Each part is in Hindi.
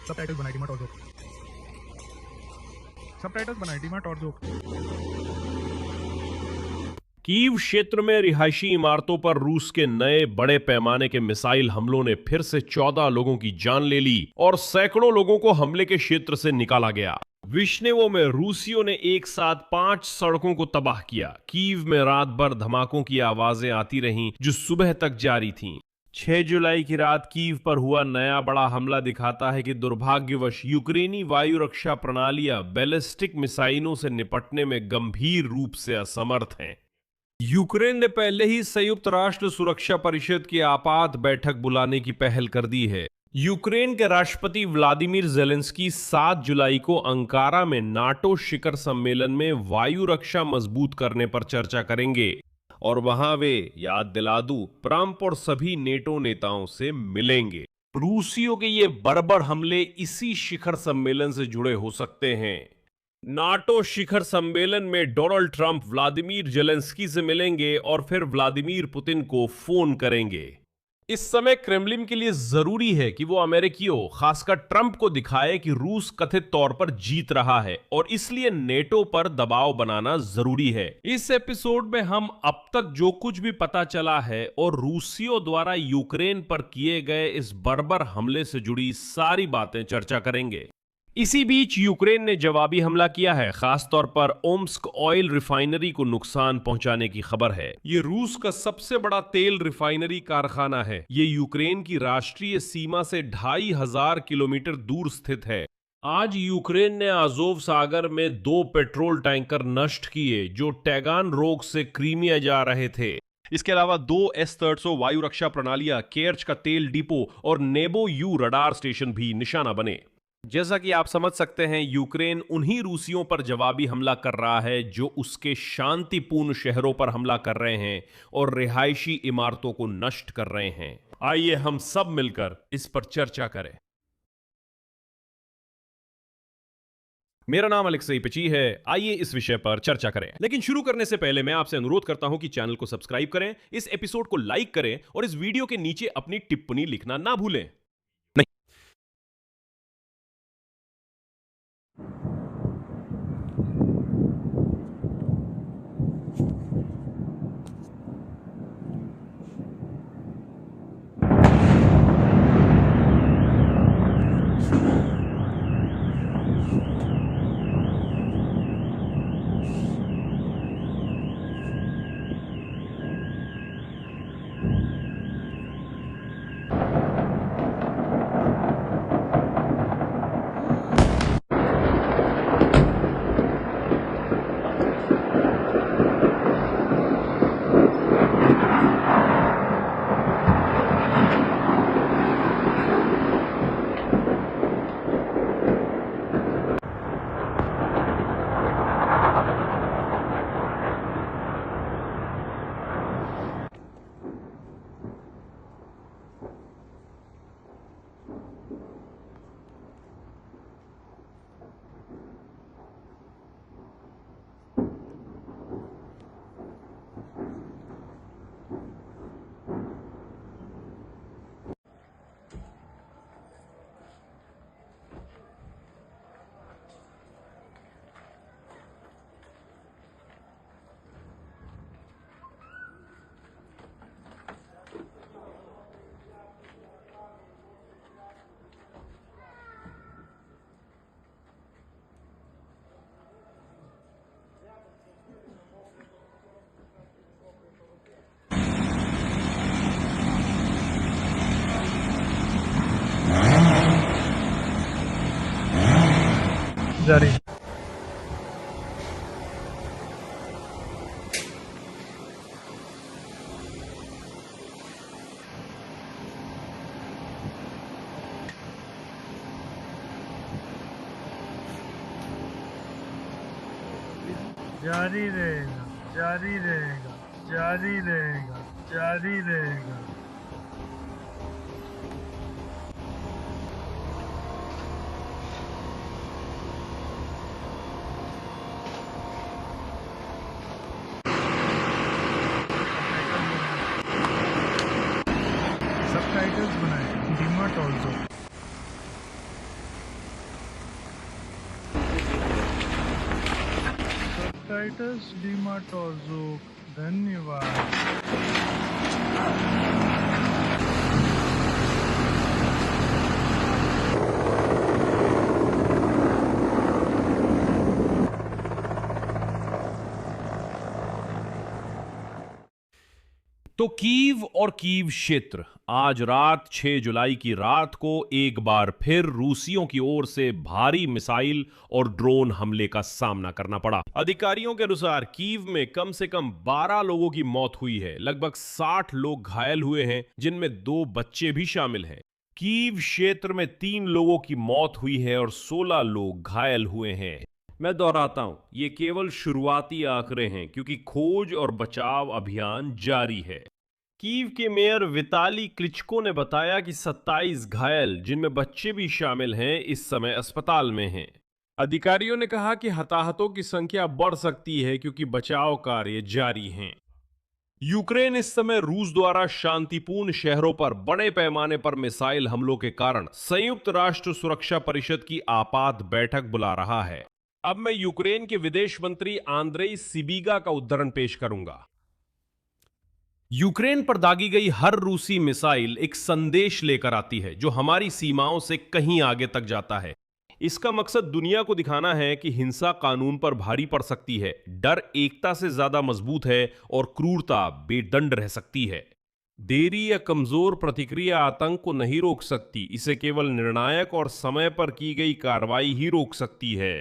सबटाइटल्स बनाए डीमार्ट और जोक। सबटाइटल्स बनाए डीमार्ट और जोक। कीव क्षेत्र में रिहायशी इमारतों पर रूस के नए बड़े पैमाने के मिसाइल हमलों ने फिर से 14 लोगों की जान ले ली और सैकड़ों लोगों को हमले के क्षेत्र से निकाला गया। विश्नेवो में रूसियों ने एक साथ 5 सड़कों को तबाह किया। कीव में रात भर धमाकों की आवाजें आती रहीं जो सुबह तक जारी थीं। 6 जुलाई की रात कीव पर हुआ नया बड़ा हमला दिखाता है कि दुर्भाग्यवश यूक्रेनी वायु रक्षा प्रणालियां बैलिस्टिक मिसाइलों से निपटने में गंभीर रूप से असमर्थ हैं। यूक्रेन ने पहले ही संयुक्त राष्ट्र सुरक्षा परिषद की आपात बैठक बुलाने की पहल कर दी है। यूक्रेन के राष्ट्रपति व्लादिमीर जेलेंस्की 7 जुलाई को अंकारा में नाटो शिखर सम्मेलन में वायु रक्षा मजबूत करने पर चर्चा करेंगे और वहां वे, याद दिला दूं, ट्रंप और सभी नेटो नेताओं से मिलेंगे। रूसियों के ये बर्बर हमले इसी शिखर सम्मेलन से जुड़े हो सकते हैं। नाटो शिखर सम्मेलन में डोनाल्ड ट्रंप व्लादिमीर जेलेंस्की से मिलेंगे और फिर व्लादिमीर पुतिन को फोन करेंगे। इस समय क्रेमलिन के लिए जरूरी है कि वो अमेरिकियों, खासकर ट्रंप को दिखाए कि रूस कथित तौर पर जीत रहा है और इसलिए नेटो पर दबाव बनाना जरूरी है। इस एपिसोड में हम अब तक जो कुछ भी पता चला है और रूसियों द्वारा यूक्रेन पर किए गए इस बर्बर हमले से जुड़ी सारी बातें चर्चा करेंगे। इसी बीच यूक्रेन ने जवाबी हमला किया है, खासतौर पर ओम्स्क ऑयल रिफाइनरी को नुकसान पहुंचाने की खबर है। ये रूस का सबसे बड़ा तेल रिफाइनरी कारखाना है। ये यूक्रेन की राष्ट्रीय सीमा से 2500 किलोमीटर दूर स्थित है। आज यूक्रेन ने आजोव सागर में 2 पेट्रोल टैंकर नष्ट किए जो टैगान रोग से क्रीमिया जा रहे थे। इसके अलावा 2 S-300 वायु रक्षा प्रणालियां, केर्च का तेल डिपो और नेबो यू रडार स्टेशन भी निशाना बने। जैसा कि आप समझ सकते हैं, यूक्रेन उन्हीं रूसियों पर जवाबी हमला कर रहा है जो उसके शांतिपूर्ण शहरों पर हमला कर रहे हैं और रिहायशी इमारतों को नष्ट कर रहे हैं। आइए हम सब मिलकर इस पर चर्चा करें। मेरा नाम अलेक्सेई पिची है। आइए इस विषय पर चर्चा करें। लेकिन शुरू करने से पहले मैं आपसे अनुरोध करता हूं कि चैनल को सब्सक्राइब करें, इस एपिसोड को लाइक करें और इस वीडियो के नीचे अपनी टिप्पणी लिखना ना भूलें। जारी। जारी रहेगा, जारी रहेगा, जारी रहेगा, जारी रहेगा। सबटाइटल्स बनाए डीमार्ट और जोक। टाइटस डीमाटोजोक, धन्यवाद। तो कीव और कीव क्षेत्र आज रात 6 जुलाई की रात को एक बार फिर रूसियों की ओर से भारी मिसाइल और ड्रोन हमले का सामना करना पड़ा। अधिकारियों के अनुसार कीव में कम से कम 12 लोगों की मौत हुई है, लगभग 60 लोग घायल हुए हैं, जिनमें 2 बच्चे भी शामिल हैं। कीव क्षेत्र में 3 लोगों की मौत हुई है और 16 लोग घायल हुए हैं। मैं दोहराता हूं, ये केवल शुरुआती आंकड़े हैं क्योंकि खोज और बचाव अभियान जारी है। कीव के मेयर विताली क्लिचको ने बताया कि 27 घायल, जिनमें बच्चे भी शामिल हैं, इस समय अस्पताल में हैं। अधिकारियों ने कहा कि हताहतों की संख्या बढ़ सकती है क्योंकि बचाव कार्य जारी हैं। यूक्रेन इस समय रूस द्वारा शांतिपूर्ण शहरों पर बड़े पैमाने पर मिसाइल हमलों के कारण संयुक्त राष्ट्र सुरक्षा परिषद की आपात बैठक बुला रहा है। अब मैं यूक्रेन के विदेश मंत्री आंद्रेई सिबीगा का उद्धरण पेश करूंगा। यूक्रेन पर दागी गई हर रूसी मिसाइल एक संदेश लेकर आती है जो हमारी सीमाओं से कहीं आगे तक जाता है। इसका मकसद दुनिया को दिखाना है कि हिंसा कानून पर भारी पड़ सकती है, डर एकता से ज्यादा मजबूत है और क्रूरता बेदंड रह सकती है। देरी या कमजोर प्रतिक्रिया आतंक को नहीं रोक सकती, इसे केवल निर्णायक और समय पर की गई कार्रवाई ही रोक सकती है।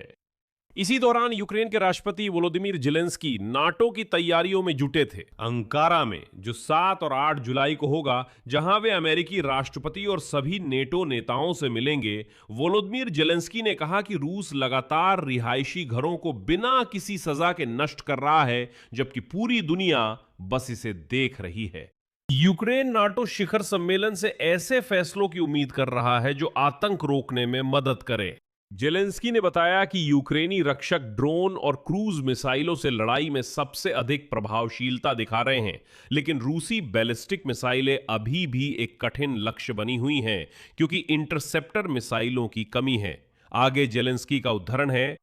इसी दौरान यूक्रेन के राष्ट्रपति वोलोदिमीर जेलेंस्की नाटो की तैयारियों में जुटे थे। अंकारा में, जो 7 और 8 जुलाई को होगा, जहां वे अमेरिकी राष्ट्रपति और सभी नेटो नेताओं से मिलेंगे, वोलोदिमीर जेलेंस्की ने कहा कि रूस लगातार रिहायशी घरों को बिना किसी सजा के नष्ट कर रहा है, जबकि पूरी दुनिया बस इसे देख रही है। यूक्रेन नाटो शिखर सम्मेलन से ऐसे फैसलों की उम्मीद कर रहा है जो आतंक रोकने में मदद करे। जेलेंस्की ने बताया कि यूक्रेनी रक्षक ड्रोन और क्रूज मिसाइलों से लड़ाई में सबसे अधिक प्रभावशीलता दिखा रहे हैं, लेकिन रूसी बैलिस्टिक मिसाइलें अभी भी एक कठिन लक्ष्य बनी हुई हैं क्योंकि इंटरसेप्टर मिसाइलों की कमी है। आगे जेलेंस्की का उद्धरण है,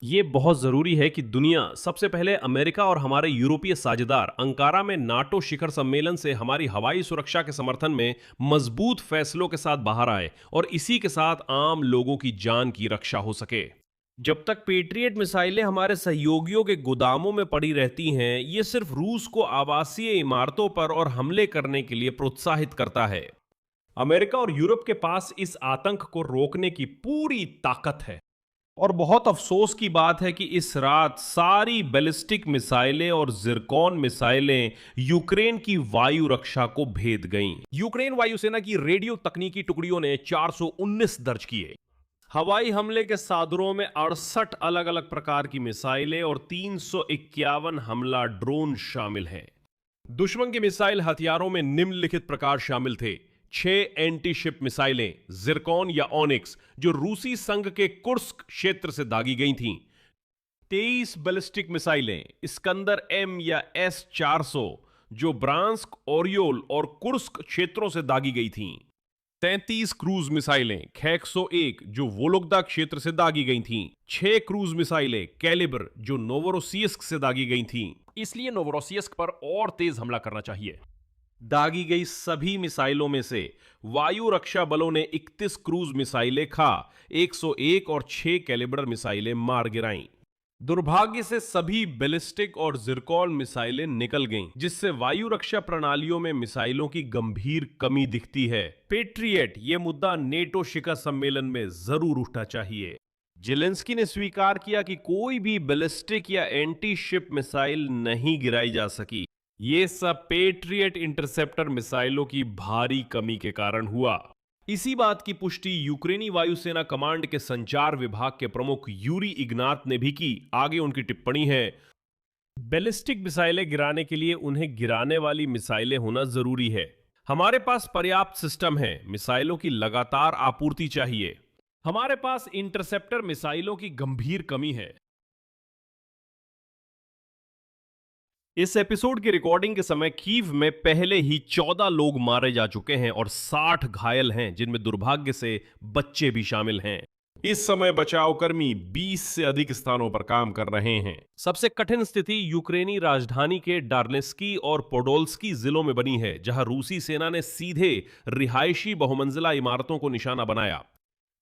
ये बहुत जरूरी है कि दुनिया, सबसे पहले अमेरिका और हमारे यूरोपीय साझेदार, अंकारा में नाटो शिखर सम्मेलन से हमारी हवाई सुरक्षा के समर्थन में मजबूत फैसलों के साथ बाहर आए और इसी के साथ आम लोगों की जान की रक्षा हो सके। जब तक पेट्रियट मिसाइलें हमारे सहयोगियों के गोदामों में पड़ी रहती हैं, ये सिर्फ रूस को आवासीय इमारतों पर और हमले करने के लिए प्रोत्साहित करता है। अमेरिका और यूरोप के पास इस आतंक को रोकने की पूरी ताकत है और बहुत अफसोस की बात है कि इस रात सारी बैलिस्टिक मिसाइलें और जिरकॉन मिसाइलें यूक्रेन की वायु रक्षा को भेद गईं। यूक्रेन वायुसेना की रेडियो तकनीकी टुकड़ियों ने 419 दर्ज किए। हवाई हमले के सादरों में 68 अलग अलग प्रकार की मिसाइलें और 351 हमला ड्रोन शामिल हैं। दुश्मन के मिसाइल हथियारों में निम्नलिखित प्रकार शामिल थे: 6 एंटी शिप मिसाइलें जिरकॉन या ऑनिक्स जो रूसी संघ के कुर्स्क क्षेत्र से दागी गई थीं, 23 बैलिस्टिक मिसाइलें इस्कंदर एम या S-400 जो ब्रांस्क, ओरियोल और कुर्स्क क्षेत्रों से दागी गई थीं, 33 क्रूज मिसाइलें खैक्सो-1 जो वोलोगदा क्षेत्र से दागी गई थीं, 6 क्रूज मिसाइलें कैलिबर जो नोवोरोसिस्क से दागी गई थीं, इसलिए नोवोरोसिस्क पर और तेज हमला करना चाहिए। दागी गई सभी मिसाइलों में से वायु रक्षा बलों ने 31 क्रूज मिसाइलें खा 101 और 6 कैलिबर मिसाइलें मार गिराईं। दुर्भाग्य से सभी बैलिस्टिक और जिरकॉन मिसाइलें निकल गईं, जिससे वायु रक्षा प्रणालियों में मिसाइलों की गंभीर कमी दिखती है। पेट्रियट, ये मुद्दा नेटो शिखर सम्मेलन में जरूर उठना चाहिए। जेलेंस्की ने स्वीकार किया कि कोई भी बैलिस्टिक या एंटी शिप मिसाइल नहीं गिराई जा सकी। ये सब पेट्रियट इंटरसेप्टर मिसाइलों की भारी कमी के कारण हुआ। इसी बात की पुष्टि यूक्रेनी वायुसेना कमांड के संचार विभाग के प्रमुख यूरी इग्नात ने भी की। आगे उनकी टिप्पणी है, बैलिस्टिक मिसाइलें गिराने के लिए उन्हें गिराने वाली मिसाइलें होना जरूरी है। हमारे पास पर्याप्त सिस्टम है, मिसाइलों की लगातार आपूर्ति चाहिए। हमारे पास इंटरसेप्टर मिसाइलों की गंभीर कमी है। इस एपिसोड की रिकॉर्डिंग के समय कीव में पहले ही 14 लोग मारे जा चुके हैं और 60 घायल हैं, जिनमें दुर्भाग्य से बच्चे भी शामिल हैं। इस समय बचाव कर्मी 20 से अधिक स्थानों पर काम कर रहे हैं। सबसे कठिन स्थिति यूक्रेनी राजधानी के डार्नेस्की और पोडोल्स्की जिलों में बनी है, जहां रूसी सेना ने सीधे रिहायशी बहुमंजिला इमारतों को निशाना बनाया।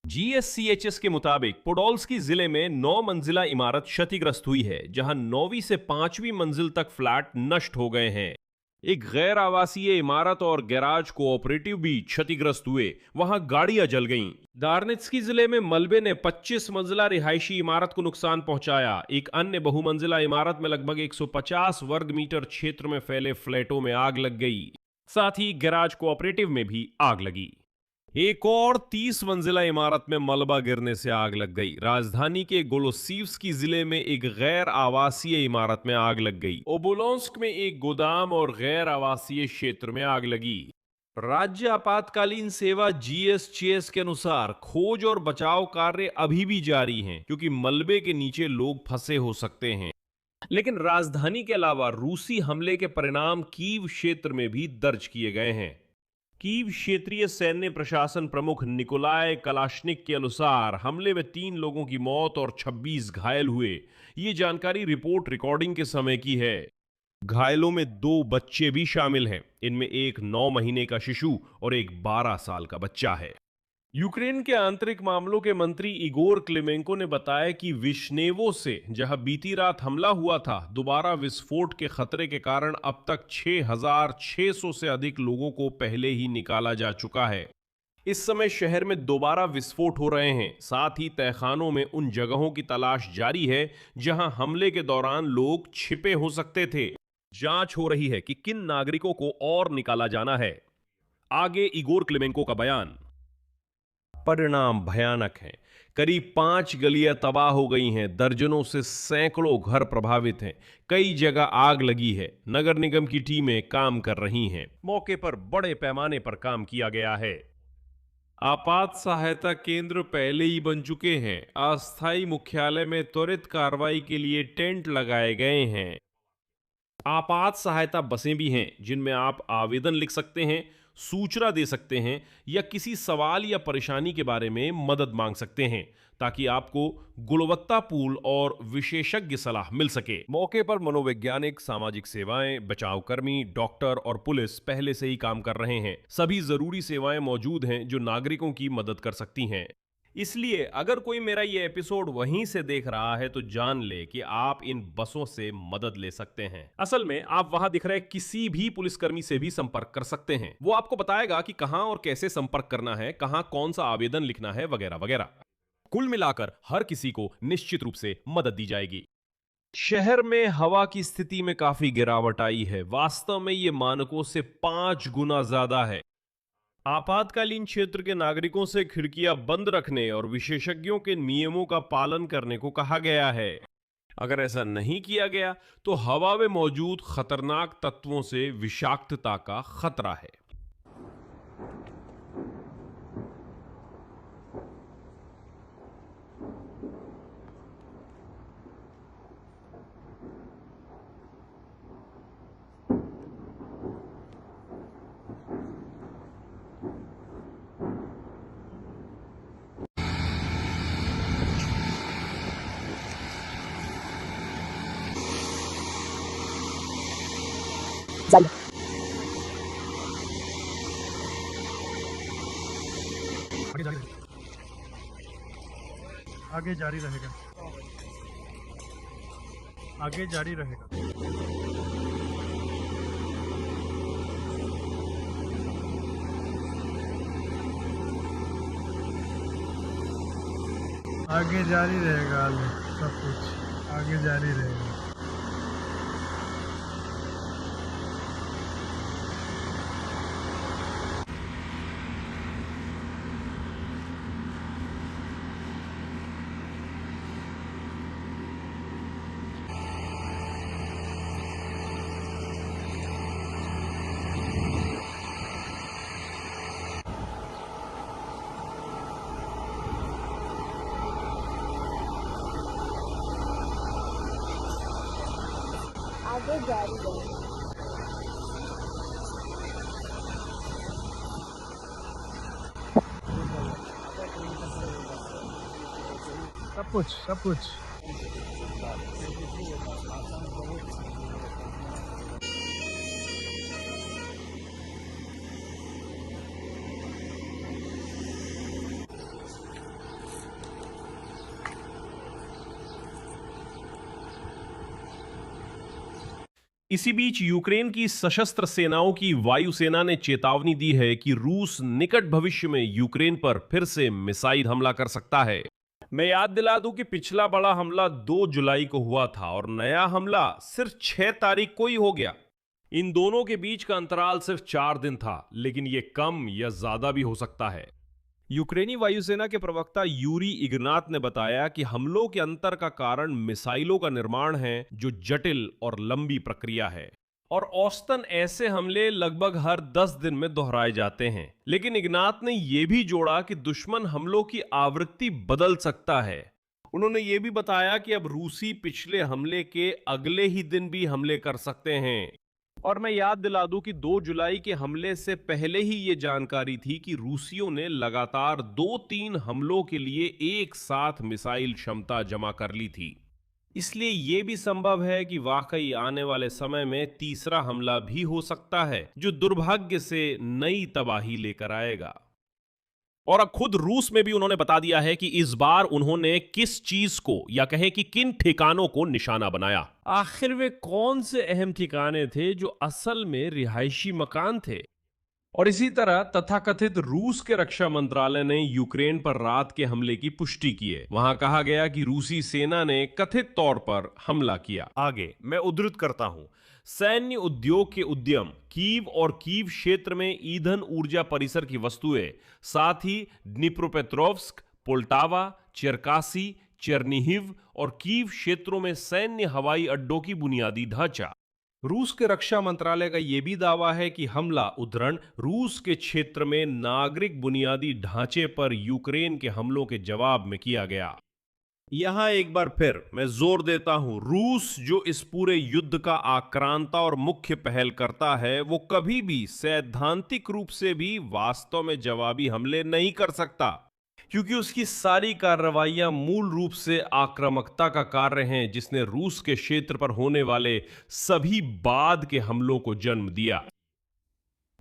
GSCHS के मुताबिक पोडोल्स्की जिले में 9 मंजिला इमारत क्षतिग्रस्त हुई है, जहां 9वीं से 5वीं मंजिल तक फ्लैट नष्ट हो गए हैं। एक गैर आवासीय इमारत और गैराज कोऑपरेटिव भी क्षतिग्रस्त हुए, वहां गाड़ियां जल गईं। दार्नेत्स्की जिले में मलबे ने 25 मंजिला रिहायशी इमारत को नुकसान पहुंचाया। एक अन्य बहुमंजिला इमारत में लगभग 150 वर्ग मीटर क्षेत्र में फैले फ्लैटों में आग लग गई। साथ ही गैराज कोऑपरेटिव में भी आग लगी। एक और 30 मंजिला इमारत में मलबा गिरने से आग लग गई। राजधानी के गोलोसीव्स्की जिले में एक गैर आवासीय इमारत में आग लग गई। ओबोलोंस्क में एक गोदाम और गैर आवासीय क्षेत्र में आग लगी। राज्य आपातकालीन सेवा GSCHS के अनुसार खोज और बचाव कार्य अभी भी जारी हैं, क्योंकि मलबे के नीचे लोग फंसे हो सकते हैं। लेकिन राजधानी के अलावा रूसी हमले के परिणाम कीव क्षेत्र में भी दर्ज किए गए हैं। कीव क्षेत्रीय सैन्य प्रशासन प्रमुख निकोलाय कलाशनिक के अनुसार हमले में 3 लोगों की मौत और 26 घायल हुए। ये जानकारी रिपोर्ट रिकॉर्डिंग के समय की है। घायलों में 2 बच्चे भी शामिल हैं। इनमें एक 9 महीने का शिशु और एक 12 साल का बच्चा है। यूक्रेन के आंतरिक मामलों के मंत्री इगोर क्लेमेंको ने बताया कि विश्नेवो से, जहां बीती रात हमला हुआ था, दोबारा विस्फोट के खतरे के कारण अब तक 6,600 से अधिक लोगों को पहले ही निकाला जा चुका है। इस समय शहर में दोबारा विस्फोट हो रहे हैं। साथ ही तहखानों में उन जगहों की तलाश जारी है जहां हमले के दौरान लोग छिपे हो सकते थे। जांच हो रही है कि किन नागरिकों को और निकाला जाना है। आगे इगोर क्लेमेंको का बयान। परिणाम भयानक हैं। करीब 5 गलियां तबाह हो गई हैं। दर्जनों से सैकड़ों घर प्रभावित हैं। कई जगह आग लगी है। नगर निगम की टीमें काम कर रही हैं। मौके पर बड़े पैमाने पर काम किया गया है। आपात सहायता केंद्र पहले ही बन चुके हैं। अस्थायी मुख्यालय में त्वरित कार्रवाई के लिए टेंट लगाए गए हैं। आपात सहायता बसें भी हैं, जिनमें आप आवेदन लिख सकते हैं, सूचना दे सकते हैं या किसी सवाल या परेशानी के बारे में मदद मांग सकते हैं, ताकि आपको गुणवत्तापूर्ण और विशेषज्ञ सलाह मिल सके। मौके पर मनोवैज्ञानिक, सामाजिक सेवाएं, बचाव कर्मी, डॉक्टर और पुलिस पहले से ही काम कर रहे हैं। सभी जरूरी सेवाएं मौजूद हैं जो नागरिकों की मदद कर सकती हैं। इसलिए अगर कोई मेरा ये एपिसोड वहीं से देख रहा है तो जान ले कि आप इन बसों से मदद ले सकते हैं। असल में आप वहां दिख रहे किसी भी पुलिसकर्मी से भी संपर्क कर सकते हैं। वो आपको बताएगा कि कहां और कैसे संपर्क करना है, कहां कौन सा आवेदन लिखना है, वगैरह वगैरह। कुल मिलाकर हर किसी को निश्चित रूप से मदद दी जाएगी। शहर में हवा की स्थिति में काफी गिरावट आई है। वास्तव में ये मानकों से 5 गुना ज्यादा है। आपातकालीन क्षेत्र के नागरिकों से खिड़कियां बंद रखने और विशेषज्ञों के नियमों का पालन करने को कहा गया है। अगर ऐसा नहीं किया गया तो हवा में मौजूद खतरनाक तत्वों से विषाक्तता का खतरा है। जारी आगे जारी रहेगा। आगे जारी रहेगा। आगे जारी रहेगा। सब कुछ आगे जारी रहेगा। आगे जारी रहेगा। सब कुछ। इसी बीच यूक्रेन की सशस्त्र सेनाओं की वायुसेना ने चेतावनी दी है कि रूस निकट भविष्य में यूक्रेन पर फिर से मिसाइल हमला कर सकता है। मैं याद दिला दूं कि पिछला बड़ा हमला 2 जुलाई को हुआ था और नया हमला सिर्फ 6 तारीख को ही हो गया। इन दोनों के बीच का अंतराल सिर्फ 4 दिन था, लेकिन यह कम या ज्यादा भी हो सकता है। यूक्रेनी वायुसेना के प्रवक्ता यूरी इग्नात ने बताया कि हमलों के अंतर का कारण मिसाइलों का निर्माण है, जो जटिल और लंबी प्रक्रिया है, और औसतन ऐसे हमले लगभग हर 10 दिन में दोहराए जाते हैं। लेकिन इग्नात ने यह भी जोड़ा कि दुश्मन हमलों की आवृत्ति बदल सकता है। उन्होंने यह भी बताया कि अब रूसी पिछले हमले के अगले ही दिन भी हमले कर सकते हैं। और मैं याद दिला दूं कि 2 जुलाई के हमले से पहले ही यह जानकारी थी कि रूसियों ने लगातार 2-3 हमलों के लिए एक साथ मिसाइल क्षमता जमा कर ली थी। इसलिए यह भी संभव है कि वाकई आने वाले समय में तीसरा हमला भी हो सकता है, जो दुर्भाग्य से नई तबाही लेकर आएगा। और अब खुद रूस में भी उन्होंने बता दिया है कि इस बार उन्होंने किस चीज को, या कहें कि किन ठिकानों को निशाना बनाया। आखिर वे कौन से अहम ठिकाने थे जो असल में रिहायशी मकान थे। और इसी तरह तथाकथित रूस के रक्षा मंत्रालय ने यूक्रेन पर रात के हमले की पुष्टि की है। वहां कहा गया कि रूसी सेना ने कथित तौर पर हमला किया। आगे मैं उद्धृत करता हूं, सैन्य उद्योग के उद्यम, कीव और कीव क्षेत्र में ईंधन ऊर्जा परिसर की वस्तुएं, साथ ही द्निप्रोपेट्रोव्स्क, पोल्टावा, चेरकासी, चेर्निहिव और कीव क्षेत्रों में सैन्य हवाई अड्डों की बुनियादी ढांचा। रूस के रक्षा मंत्रालय का यह भी दावा है कि हमला उद्धरण रूस के क्षेत्र में नागरिक बुनियादी ढांचे पर यूक्रेन के हमलों के जवाब में किया गया। यहां एक बार फिर मैं जोर देता हूं, रूस जो इस पूरे युद्ध का आक्रांता और मुख्य पहल करता है, वो कभी भी सैद्धांतिक रूप से भी वास्तव में जवाबी हमले नहीं कर सकता, क्योंकि उसकी सारी कार्रवाइयां मूल रूप से आक्रामकता का कार्य हैं, जिसने रूस के क्षेत्र पर होने वाले सभी बाद के हमलों को जन्म दिया।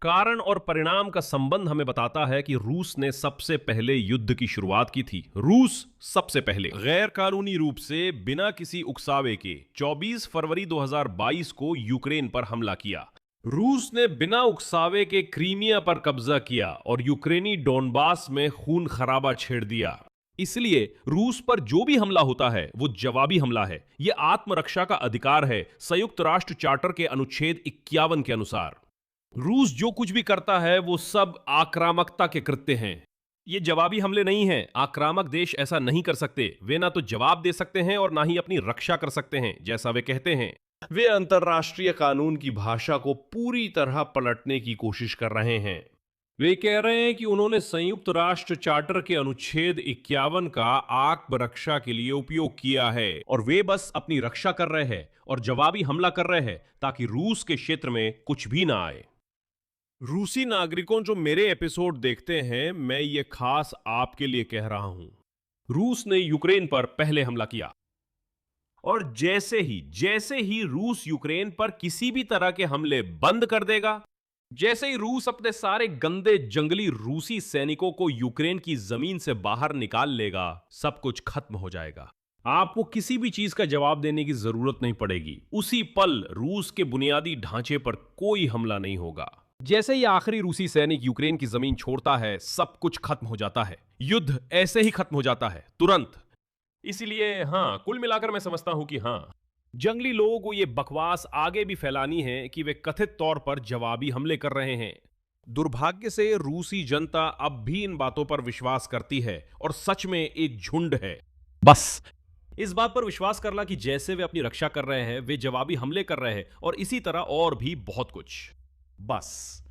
कारण और परिणाम का संबंध हमें बताता है कि रूस ने सबसे पहले युद्ध की शुरुआत की थी। रूस सबसे पहले गैर कानूनी रूप से बिना किसी उकसावे के 24 फरवरी 2022 को यूक्रेन पर हमला किया। रूस ने बिना उकसावे के क्रीमिया पर कब्जा किया और यूक्रेनी डोनबास में खून खराबा छेड़ दिया। इसलिए रूस पर जो भी हमला होता है वो जवाबी हमला है। यह आत्मरक्षा का अधिकार है, संयुक्त राष्ट्र चार्टर के अनुच्छेद 51 के अनुसार। रूस जो कुछ भी करता है वो सब आक्रामकता के कृत्य हैं। ये जवाबी हमले नहीं हैं। आक्रामक देश ऐसा नहीं कर सकते। वे ना तो जवाब दे सकते हैं और ना ही अपनी रक्षा कर सकते हैं, जैसा वे कहते हैं। वे अंतर्राष्ट्रीय कानून की भाषा को पूरी तरह पलटने की कोशिश कर रहे हैं। वे कह रहे हैं कि उन्होंने संयुक्त राष्ट्र चार्टर के अनुच्छेद 51 का आत्मरक्षा के लिए उपयोग किया है और वे बस अपनी रक्षा कर रहे हैं और जवाबी हमला कर रहे हैं ताकि रूस के क्षेत्र में कुछ भी ना आए। रूसी नागरिकों जो मेरे एपिसोड देखते हैं, मैं ये खास आपके लिए कह रहा हूं। रूस ने यूक्रेन पर पहले हमला किया और जैसे ही रूस यूक्रेन पर किसी भी तरह के हमले बंद कर देगा, जैसे ही रूस अपने सारे गंदे जंगली रूसी सैनिकों को यूक्रेन की जमीन से बाहर निकाल लेगा, सब कुछ खत्म हो जाएगा। आपको किसी भी चीज का जवाब देने की जरूरत नहीं पड़ेगी। उसी पल रूस के बुनियादी ढांचे पर कोई हमला नहीं होगा। जैसे ही आखिरी रूसी सैनिक यूक्रेन की जमीन छोड़ता है, सब कुछ खत्म हो जाता है। युद्ध ऐसे ही खत्म हो जाता है, तुरंत। इसीलिए हाँ, कुल मिलाकर मैं समझता हूं कि हाँ, जंगली लोगों को यह बकवास आगे भी फैलानी है कि वे कथित तौर पर जवाबी हमले कर रहे हैं। दुर्भाग्य से रूसी जनता अब भी इन बातों पर विश्वास करती है और सच में एक झुंड है। बस इस बात पर विश्वास करना कि जैसे वे अपनी रक्षा कर रहे हैं, वे जवाबी हमले कर रहे हैं, और इसी तरह और भी बहुत कुछ। बस।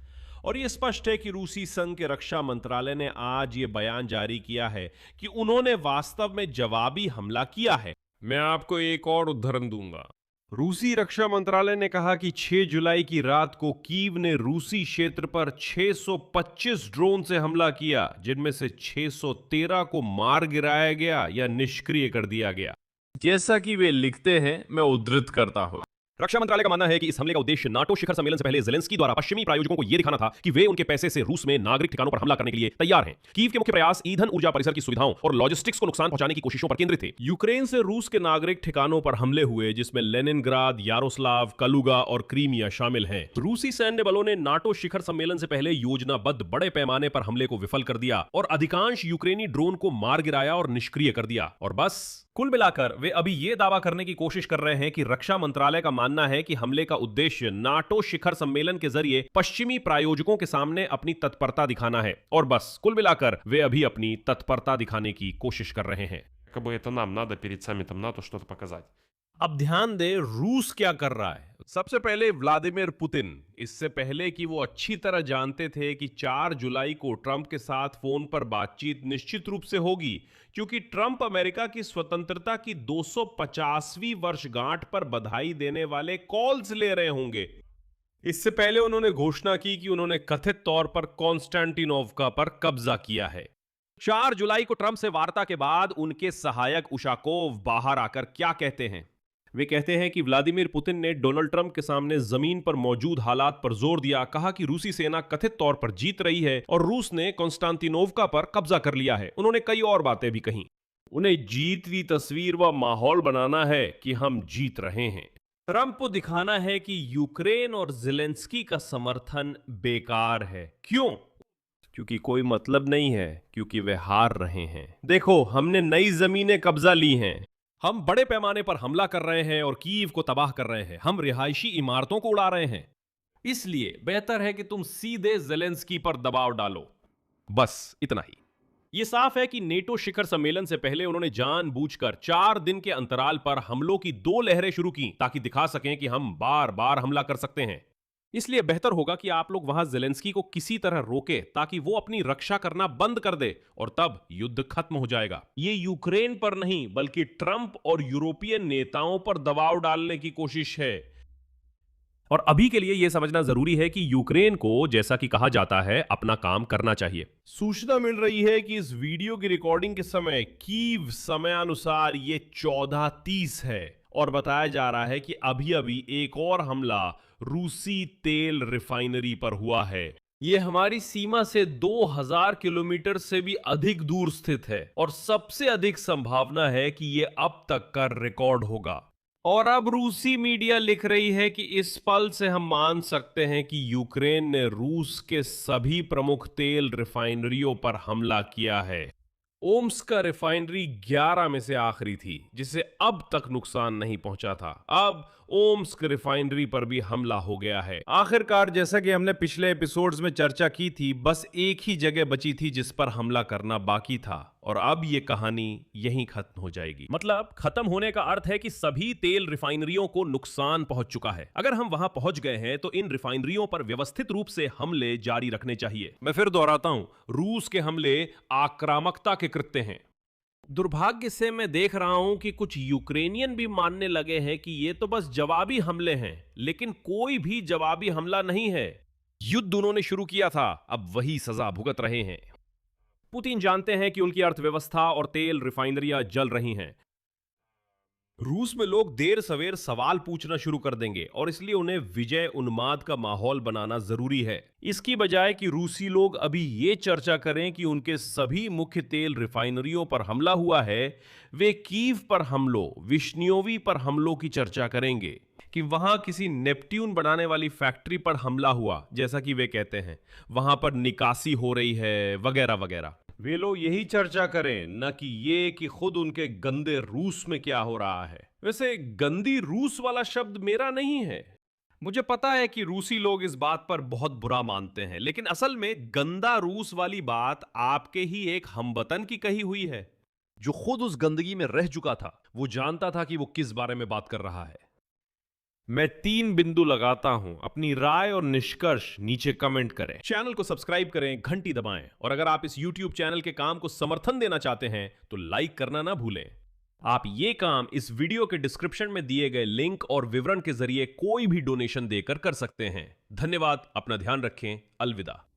और यह स्पष्ट है कि रूसी संघ के रक्षा मंत्रालय ने आज यह बयान जारी किया है कि उन्होंने वास्तव में जवाबी हमला किया है। मैं आपको एक और उदाहरण दूंगा। रूसी रक्षा मंत्रालय ने कहा कि 6 जुलाई की रात को कीव ने रूसी क्षेत्र पर 625 ड्रोन से हमला किया, जिनमें से 613 को मार गिराया गया या निष्क्रिय कर दिया गया। जैसा कि वे लिखते हैं, मैं उद्धृत करता हूं। रक्षा मंत्रालय का मानना है कि इस हमले का उद्देश्य नाटो शिखर सम्मेलन से पहले ज़ेलेंस्की द्वारा पश्चिमी प्रायोजकों को यह दिखाना था कि वे उनके पैसे से रूस में नागरिक ठिकानों पर हमला करने के लिए तैयार हैं। कीव के मुख्य प्रयास ईंधन ऊर्जा परिसर की सुविधाओं और लॉजिस्टिक्स को नुकसान पहुंचाने की कोशिशों पर केंद्रित थे। यूक्रेन से रूस के नागरिक ठिकानों पर हमले हुए, जिसमें लेनिनग्राद, यारोस्लाव, कलुगा और क्रीमिया शामिल हैं। रूसी सैन्य बलों ने नाटो शिखर सम्मेलन से पहले योजनाबद्ध बड़े पैमाने पर हमले को विफल कर दिया और अधिकांश यूक्रेनी ड्रोन को मार गिराया और निष्क्रिय कर दिया। और बस कुल मिलाकर वे अभी यह दावा करने की कोशिश कर रहे हैं कि रक्षा मंत्रालय का मानना है कि हमले का उद्देश्य नाटो शिखर सम्मेलन के जरिए पश्चिमी प्रायोजकों के सामने अपनी तत्परता दिखाना है। और बस कुल मिलाकर वे अभी अपनी तत्परता दिखाने की कोशिश कर रहे हैं। Якобы это нам надо перед саммитом НАТО что-то показать. अब ध्यान दे, रूस क्या कर रहा है। सबसे पहले व्लादिमीर पुतिन, इससे पहले कि वो अच्छी तरह जानते थे कि 4 जुलाई को ट्रंप के साथ फोन पर बातचीत निश्चित रूप से होगी, क्योंकि ट्रंप अमेरिका की स्वतंत्रता की 250वीं वर्षगांठ पर बधाई देने वाले कॉल्स ले रहे होंगे। इससे पहले उन्होंने घोषणा की कि उन्होंने कथित तौर पर कॉन्स्टेंटिनोवका पर कब्जा किया है। 4 जुलाई को ट्रंप से वार्ता के बाद उनके सहायक उशाकोव बाहर आकर क्या कहते हैं? वे कहते हैं कि व्लादिमीर पुतिन ने डोनाल्ड ट्रंप के सामने जमीन पर मौजूद हालात पर जोर दिया, कहा कि रूसी सेना कथित तौर पर जीत रही है और रूस ने कॉन्स्टेंटिनोवका पर कब्जा कर लिया है। उन्होंने कई और बातें भी कही। उन्हें जीतती तस्वीर व माहौल बनाना है कि हम जीत रहे हैं। ट्रंप को दिखाना है कि यूक्रेन और ज़ेलेंस्की का समर्थन बेकार है। क्यों? क्योंकि कोई मतलब नहीं है, क्योंकि वे हार रहे हैं। देखो, हमने नई जमीनें कब्जा ली हैं, हम बड़े पैमाने पर हमला कर रहे हैं और कीव को तबाह कर रहे हैं, हम रिहायशी इमारतों को उड़ा रहे हैं। इसलिए बेहतर है कि तुम सीधे ज़ेलेंस्की पर दबाव डालो। बस इतना ही। यह साफ है कि नेटो शिखर सम्मेलन से पहले उन्होंने जानबूझकर 4 दिन के अंतराल पर हमलों की 2 लहरें शुरू की, ताकि दिखा सकें कि हम बार बार हमला कर सकते हैं। इसलिए बेहतर होगा कि आप लोग वहां ज़ेलेंस्की को किसी तरह रोके, ताकि वो अपनी रक्षा करना बंद कर दे और तब युद्ध खत्म हो जाएगा। ये यूक्रेन पर नहीं, बल्कि ट्रंप और यूरोपीय नेताओं पर दबाव डालने की कोशिश है। और अभी के लिए यह समझना जरूरी है कि यूक्रेन को, जैसा कि कहा जाता है, अपना काम करना चाहिए। सूचना मिल रही है कि इस वीडियो की रिकॉर्डिंग के समय कीव समयानुसार ये 14:30 है और बताया जा रहा है कि अभी अभी एक और हमला रूसी तेल रिफाइनरी पर हुआ है। यह हमारी सीमा से 2000 किलोमीटर से भी अधिक दूर स्थित है और सबसे अधिक संभावना है कि यह अब तक का रिकॉर्ड होगा। और अब रूसी मीडिया लिख रही है कि इस पल से हम मान सकते हैं कि यूक्रेन ने रूस के सभी प्रमुख तेल रिफाइनरियों पर हमला किया है। ओम्स्क का रिफाइनरी 11 में से आखिरी थी, जिसे अब तक नुकसान नहीं पहुंचा था। अब ओम्स्क रिफाइनरी पर भी हमला हो गया है। आखिरकार, जैसा कि हमने पिछले एपिसोड्स में चर्चा की थी, बस एक ही जगह बची थी जिस पर हमला करना बाकी था, और अब ये कहानी यहीं खत्म हो जाएगी। मतलब खत्म होने का अर्थ है कि सभी तेल रिफाइनरियों को नुकसान पहुंच चुका है। अगर हम वहां पहुंच गए हैं तो इन रिफाइनरियों पर व्यवस्थित रूप से हमले जारी रखने चाहिए। मैं फिर दोहराता हूं, रूस के हमले आक्रामकता के कृत्य हैं। दुर्भाग्य से मैं देख रहा हूं कि कुछ यूक्रेनियन भी मानने लगे हैं कि ये तो बस जवाबी हमले हैं, लेकिन कोई भी जवाबी हमला नहीं है। युद्ध उन्होंने शुरू किया था, अब वही सजा भुगत रहे हैं। पुतिन जानते हैं कि उनकी अर्थव्यवस्था और तेल रिफाइनरियां जल रही हैं। रूस में लोग देर सवेर सवाल पूछना शुरू कर देंगे और इसलिए उन्हें विजय उन्माद का माहौल बनाना जरूरी है। इसकी बजाय कि रूसी लोग अभी ये चर्चा करें कि उनके सभी मुख्य तेल रिफाइनरियों पर हमला हुआ है, वे कीव पर हमलों, विश्नियोवी पर हमलों की चर्चा करेंगे कि वहां किसी नेपट्यून बनाने वाली फैक्ट्री पर हमला हुआ, जैसा कि वे कहते हैं, वहां पर निकासी हो रही है, वगैरह वगैरह। वे लोग यही चर्चा करें, न कि ये कि खुद उनके गंदे रूस में क्या हो रहा है। वैसे गंदी रूस वाला शब्द मेरा नहीं है। मुझे पता है कि रूसी लोग इस बात पर बहुत बुरा मानते हैं, लेकिन असल में गंदा रूस वाली बात आपके ही एक हमवतन की कही हुई है, जो खुद उस गंदगी में रह चुका था। वो जानता था कि वो किस बारे में बात कर रहा है। मैं 3 बिंदु लगाता हूं। अपनी राय और निष्कर्ष नीचे कमेंट करें, चैनल को सब्सक्राइब करें, घंटी दबाएं, और अगर आप इस YouTube चैनल के काम को समर्थन देना चाहते हैं तो लाइक करना ना भूलें। आप ये काम इस वीडियो के डिस्क्रिप्शन में दिए गए लिंक और विवरण के जरिए कोई भी डोनेशन देकर कर सकते हैं। धन्यवाद, अपना ध्यान रखें, अलविदा।